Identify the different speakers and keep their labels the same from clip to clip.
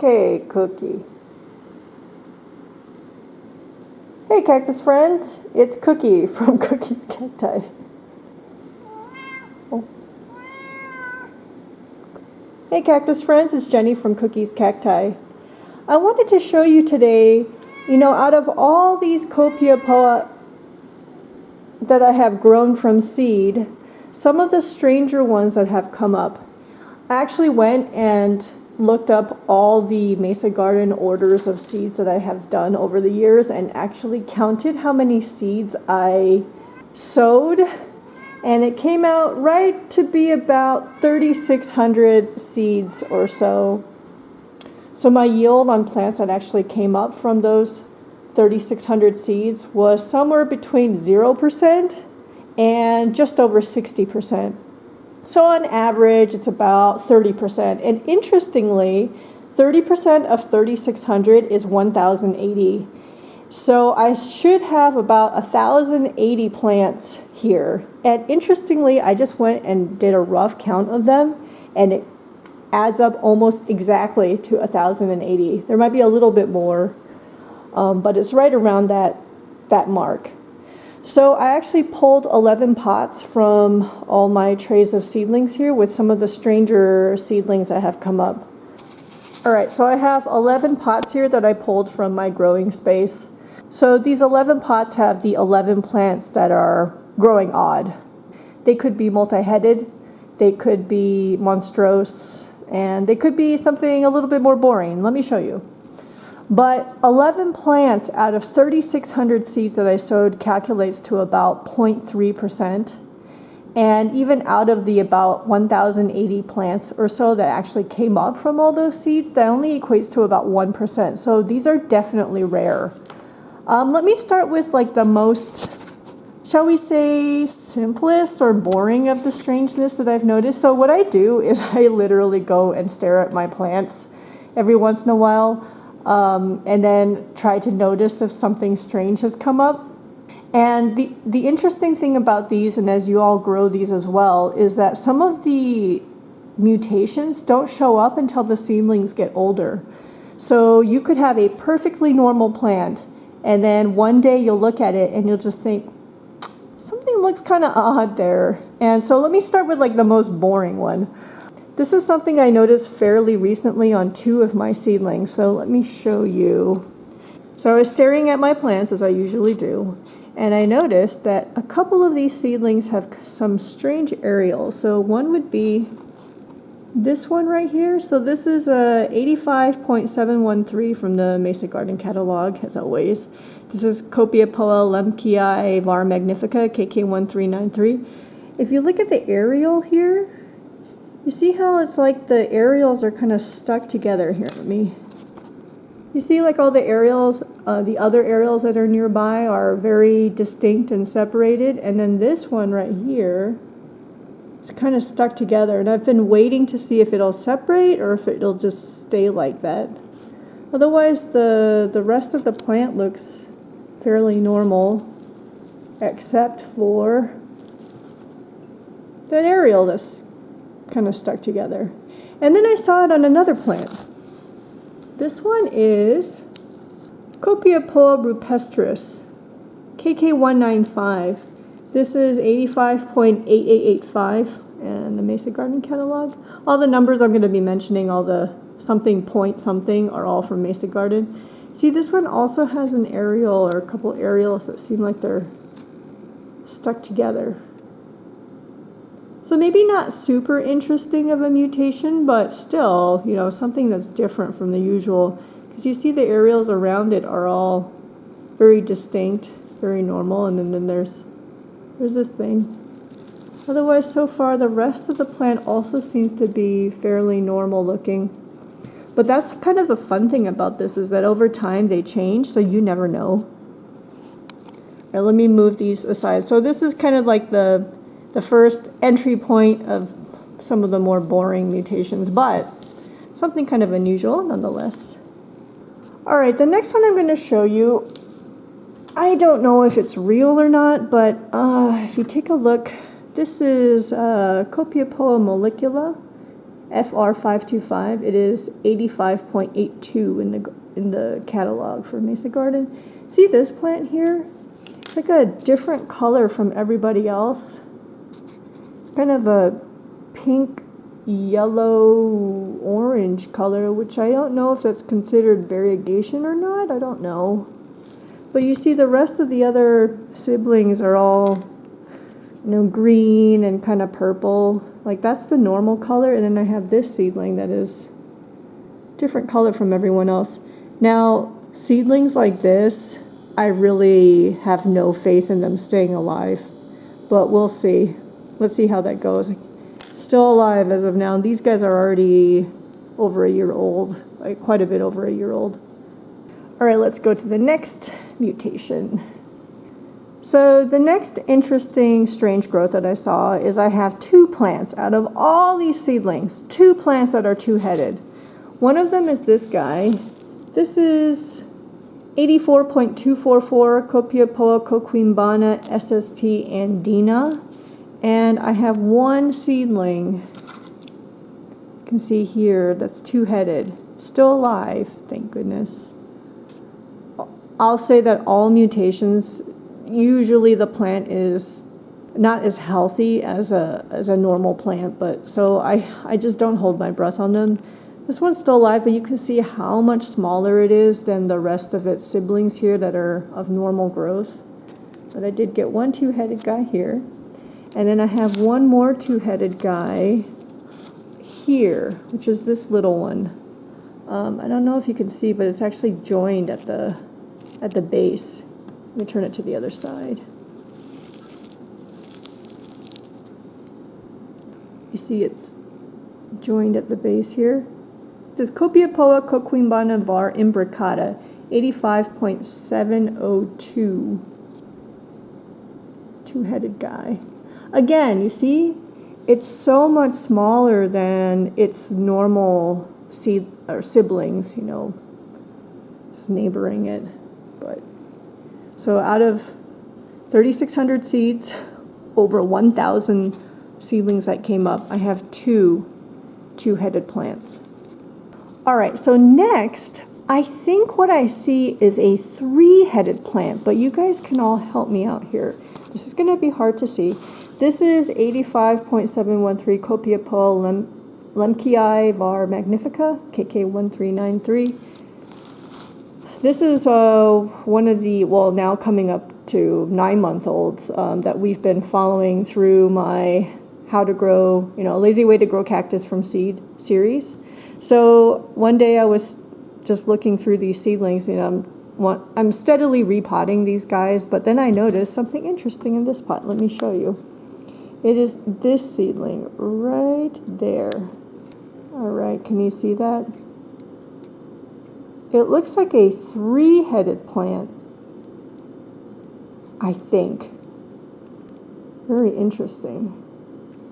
Speaker 1: Okay, Cookie. Hey, cactus friends. It's Cookie from Cookie's Cacti. Oh. Hey, cactus friends. It's Jenny from Cookie's Cacti. I wanted to show you today, out of all these Copiapoa that I have grown from seed, some of the stranger ones that have come up. I actually went and looked up all the Mesa Garden orders of seeds that I have done over the years and actually counted how many seeds I sowed, and it came out right to be about 3,600 seeds or so. So my yield on plants that actually came up from those 3,600 seeds was somewhere between 0% and just over 60%. So on average, it's about 30%. And interestingly, 30% of 3,600 is 1,080. So I should have about 1,080 plants here. And interestingly, I just went and did a rough count of them, and it adds up almost exactly to 1,080. There might be a little bit more, but it's right around that mark. So I actually pulled 11 pots from all my trays of seedlings here with some of the stranger seedlings that have come up. All right, so I have 11 pots here that I pulled from my growing space. So these 11 pots have the 11 plants that are growing odd. They could be multi-headed, they could be Monstrose, and they could be something a little bit more boring. Let me show you. But 11 plants out of 3,600 seeds that I sowed calculates to about 0.3%. And even out of the about 1,080 plants or so that actually came up from all those seeds, that only equates to about 1%. So these are definitely rare. Let me start with like the most, shall we say, simplest or boring of the strangeness that I've noticed. So what I do is I literally go and stare at my plants every once in a while. And then try to notice if something strange has come up. And the interesting thing about these, and as you all grow these as well, is that some of the mutations don't show up until the seedlings get older. So you could have a perfectly normal plant, and then one day you'll look at it and you'll just think, something looks kind of odd there. And so let me start with like the most boring one. This is something I noticed fairly recently on 2 of my seedlings, so let me show you. So I was staring at my plants, as I usually do, and I noticed that a couple of these seedlings have some strange areoles. So one would be this one right here. So this is a 85.713 from the Mesa Garden catalog, as always. This is Copiapoa lemkii var magnifica, KK1393. If you look at the areole here, you see how it's like the areoles are kind of stuck together here. You see like all the areoles, the other areoles that are nearby are very distinct and separated. And then this one right here is kind of stuck together. And I've been waiting to see if it'll separate or if it'll just stay like that. Otherwise, the rest of the plant looks fairly normal, except for that areole that's kind of stuck together. And then I saw it on another plant. This one is Copiapoa rupestris, KK195. This is 85.8885 in the Mesa Garden catalog. All the numbers I'm going to be mentioning, all the something point something, are all from Mesa Garden. See, this one also has an areole or a couple areoles that seem like they're stuck together. So maybe not super interesting of a mutation, but still, something that's different from the usual. Because you see the areoles around it are all very distinct, very normal, and then there's this thing. Otherwise, so far, the rest of the plant also seems to be fairly normal looking. But that's kind of the fun thing about this, is that over time they change, so you never know. All right, let me move these aside. So this is kind of like the first entry point of some of the more boring mutations, but something kind of unusual nonetheless. All right, the next one I'm going to show you, I don't know if it's real or not, but if you take a look, this is Copiapoa molecula, FR525. It is 85.82 in the catalog for Mesa Garden. See this plant here? It's like a different color from everybody else. It's kind of a pink, yellow, orange color, which I don't know if that's considered variegation or not. I don't know. But you see the rest of the other siblings are all, you know, green and kind of purple. Like that's the normal color. And then I have this seedling that is different color from everyone else. Now, seedlings like this, I really have no faith in them staying alive. But we'll see. Let's see how that goes. Still alive as of now. These guys are already over a year old, like quite a bit over a year old. All right, let's go to the next mutation. So the next interesting strange growth that I saw is I have two plants out of all these seedlings, two plants that are two-headed. One of them is this guy. This is 84.244 Copiapoa, Coquimbana, SSP, andina. And I have one seedling, you can see here, that's two-headed, still alive, thank goodness. I'll say that all mutations, usually the plant is not as healthy as a normal plant, but so I just don't hold my breath on them. This one's still alive, but you can see how much smaller it is than the rest of its siblings here that are of normal growth. But I did get one two-headed guy here. And then I have one more two-headed guy here, which is this little one. I don't know if you can see, but it's actually joined at the base. Let me turn it to the other side. You see it's joined at the base here. This is Copiapoa, Coquimbana var imbricata, 85.702. Two-headed guy. Again, you see, it's so much smaller than its normal seed or siblings, you know, just neighboring it. But so out of 3,600 seeds, over 1,000 seedlings that came up, I have two-headed plants. All right, so next, I think what I see is a three-headed plant, but you guys can all help me out here. This is going to be hard to see. This is 85.713 Copiapoa Lemkii var magnifica, KK1393. This is one of the, well, now coming up to 9-month-olds that we've been following through my How to Grow, you know, a Lazy Way to Grow Cactus from Seed series. So one day I was just looking through these seedlings, you know, I'm steadily repotting these guys, but then I noticed something interesting in this pot. Let me show you. It is this seedling right there. All right, can you see that? It looks like a three-headed plant, I think. Very interesting.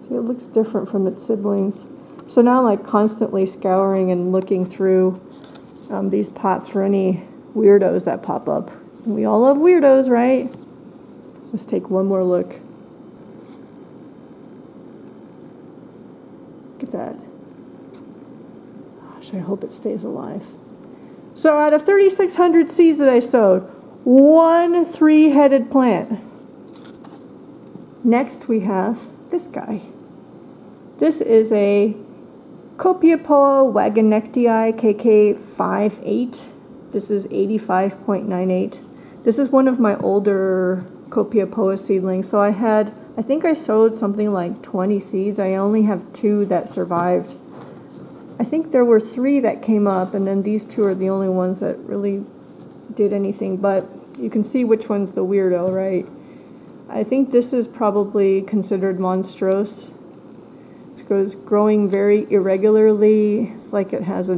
Speaker 1: See, it looks different from its siblings. So now I'm like constantly scouring and looking through these pots for any weirdos that pop up. And we all love weirdos, right? Let's take one more look. Look at that. Gosh, I hope it stays alive. So out of 3,600 seeds that I sowed, one three-headed plant. Next we have this guy. This is a Copiapoa wagonectii KK58. This is 85.98. This is one of my older Copiapoa seedlings. So I think I sowed something like 20 seeds. I only have 2 that survived. I think there were 3 that came up, and then these 2 are the only ones that really did anything. But you can see which one's the weirdo, right? I think this is probably considered Monstrose. It's growing very irregularly. It's like it has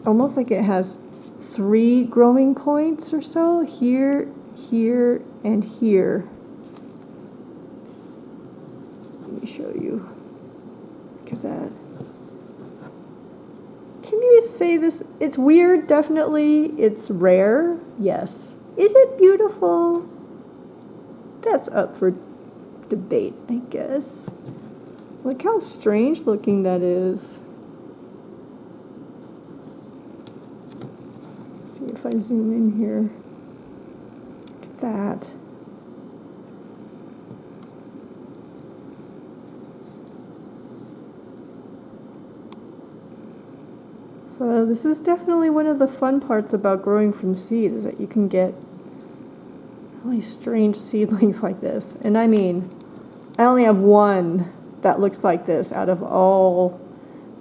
Speaker 1: almost like it has 3 growing points or so, here, here, and here. Let me show you. Look at that. Can you say this? It's weird, definitely. It's rare, yes. Is it beautiful? That's up for debate, I guess. Look how strange looking that is. Let's see if I zoom in here. Look at that. So this is definitely one of the fun parts about growing from seed, is that you can get really strange seedlings like this. And I mean, I only have one that looks like this out of all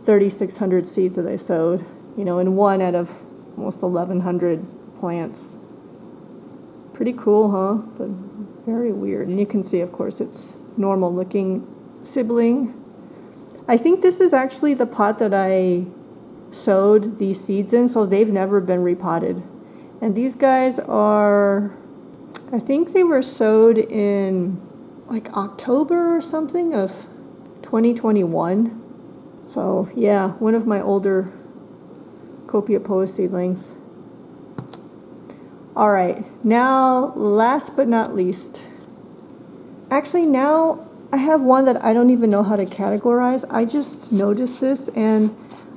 Speaker 1: 3,600 seeds that I sowed, you know, and one out of almost 1,100 plants. Pretty cool, huh? But very weird. And you can see, of course, it's normal looking sibling. I think this is actually the pot that I sowed these seeds in, so they've never been repotted. And these guys are, I think they were sowed in like October or something of 2021. So yeah, one of my older Copiapoa seedlings. All right, now last but not least, actually now I have one that I don't even know how to categorize. I just noticed this, and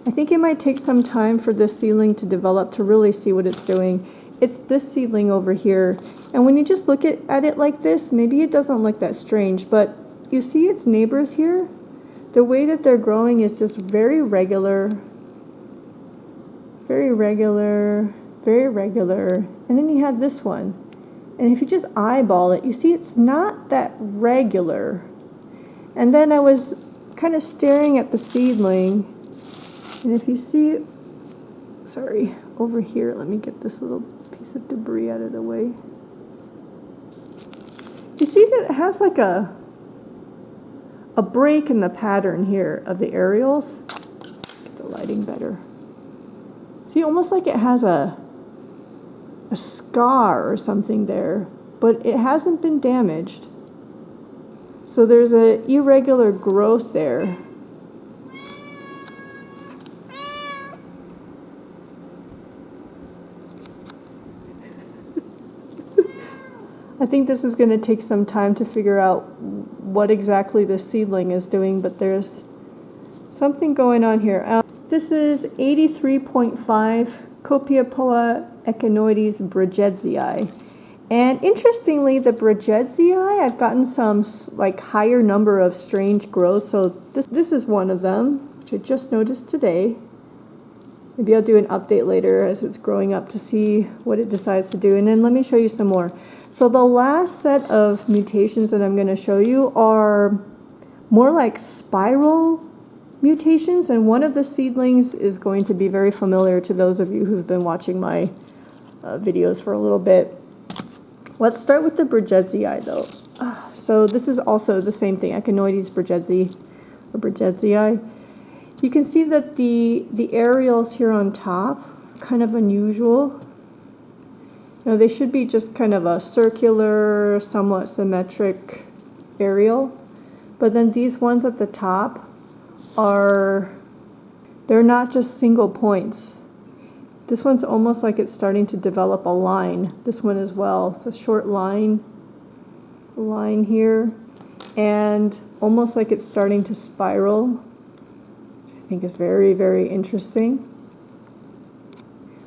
Speaker 1: I think it might take some time for this seedling to develop to really see what it's doing. It's this seedling over here, and when you just look at it like this, maybe it doesn't look that strange, but you see its neighbors here? The way that they're growing is just very regular, very regular, very regular. And then you have this one, and if you just eyeball it, you see it's not that regular. And then I was kind of staring at the seedling, and if you see, sorry, over here, let me get this little piece of debris out of the way. You see that it has like a break in the pattern here of the areoles. Get the lighting better. See, almost like it has a scar or something there, but it hasn't been damaged. So there's an irregular growth there. I think this is going to take some time to figure out what exactly this seedling is doing, but there's something going on here. This is 83.5 Copiapoa echinoides brigetsii. And interestingly, the brigetsii, I've gotten some like higher number of strange growths. So this is one of them, which I just noticed today. Maybe I'll do an update later as it's growing up to see what it decides to do. And then let me show you some more. So the last set of mutations that I'm going to show you are more like spiral mutations. And one of the seedlings is going to be very familiar to those of you who've been watching my videos for a little bit. Let's start with the brigetsii though. So this is also the same thing, echinoides brigetsii or brigetsii. You can see that the areoles here on top are kind of unusual. You know, they should be just kind of a circular, somewhat symmetric areole. But then these ones at the top they're not just single points. This one's almost like it's starting to develop a line. This one as well. It's a short line here, and almost like it's starting to spiral, which I think is very, very interesting.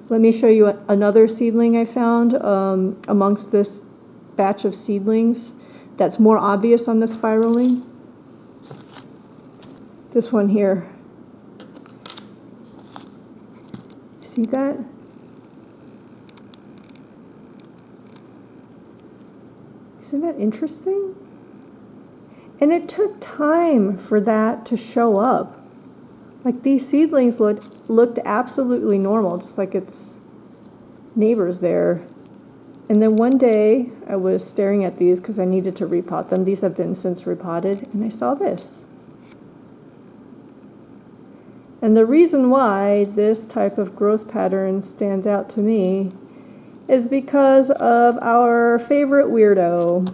Speaker 1: Let me show you another seedling I found amongst this batch of seedlings that's more obvious on the spiraling. This one here. See that? Isn't that interesting? And it took time for that to show up. Like these seedlings looked absolutely normal, just like its neighbors there. And then one day I was staring at these because I needed to repot them. These have been since repotted, and I saw this. And the reason why this type of growth pattern stands out to me is because of our favorite weirdo.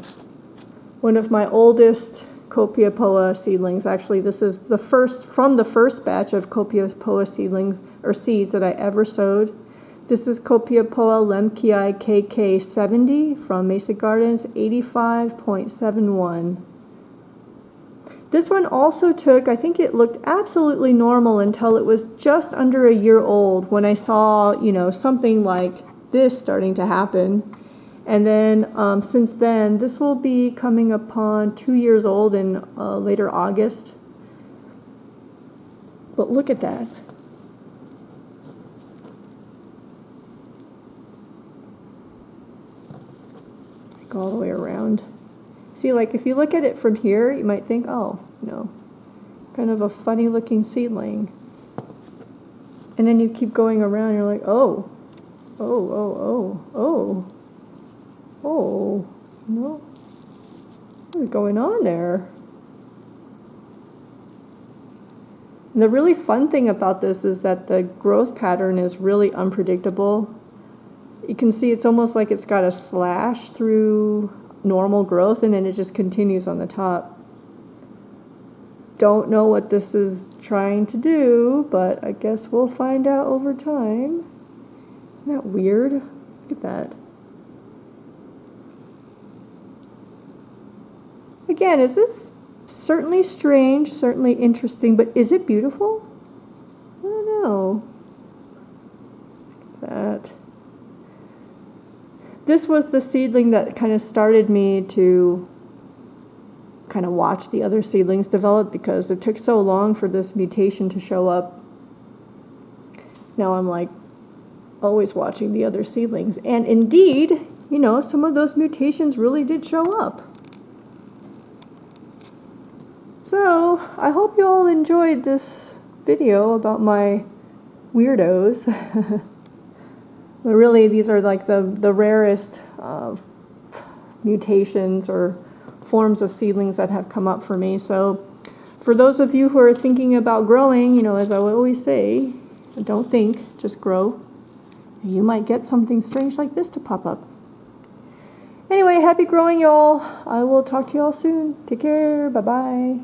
Speaker 1: One of my oldest Copiapoa seedlings. Actually, this is the first from the first batch of Copiapoa seedlings or seeds that I ever sowed. This is Copiapoa lemkii KK70 from Mesa Gardens, 85.71. This one also took, I think it looked absolutely normal until it was just under a year old when I saw, you know, something like this starting to happen. And then since then, this will be coming upon 2 years old in later August. But look at that. Go all the way around. See, like if you look at it from here, you might think, oh, you know, kind of a funny looking seedling. And then you keep going around, you're like, oh, no, what's going on there? And the really fun thing about this is that the growth pattern is really unpredictable. You can see it's almost like it's got a slash through normal growth and then it just continues on the top. Don't know what this is trying to do, but I guess we'll find out over time. Isn't that weird? Look at that. Again, is this certainly strange, certainly interesting, but is it beautiful? I don't know. Look at that. This was the seedling that kind of started me to kind of watch the other seedlings develop because it took so long for this mutation to show up. Now I'm like always watching the other seedlings. And indeed, you know, some of those mutations really did show up. So I hope you all enjoyed this video about my weirdos. But really, these are like the rarest mutations or forms of seedlings that have come up for me. So for those of you who are thinking about growing, you know, as I always say, don't think, just grow. You might get something strange like this to pop up. Anyway, happy growing, y'all. I will talk to y'all soon. Take care. Bye-bye.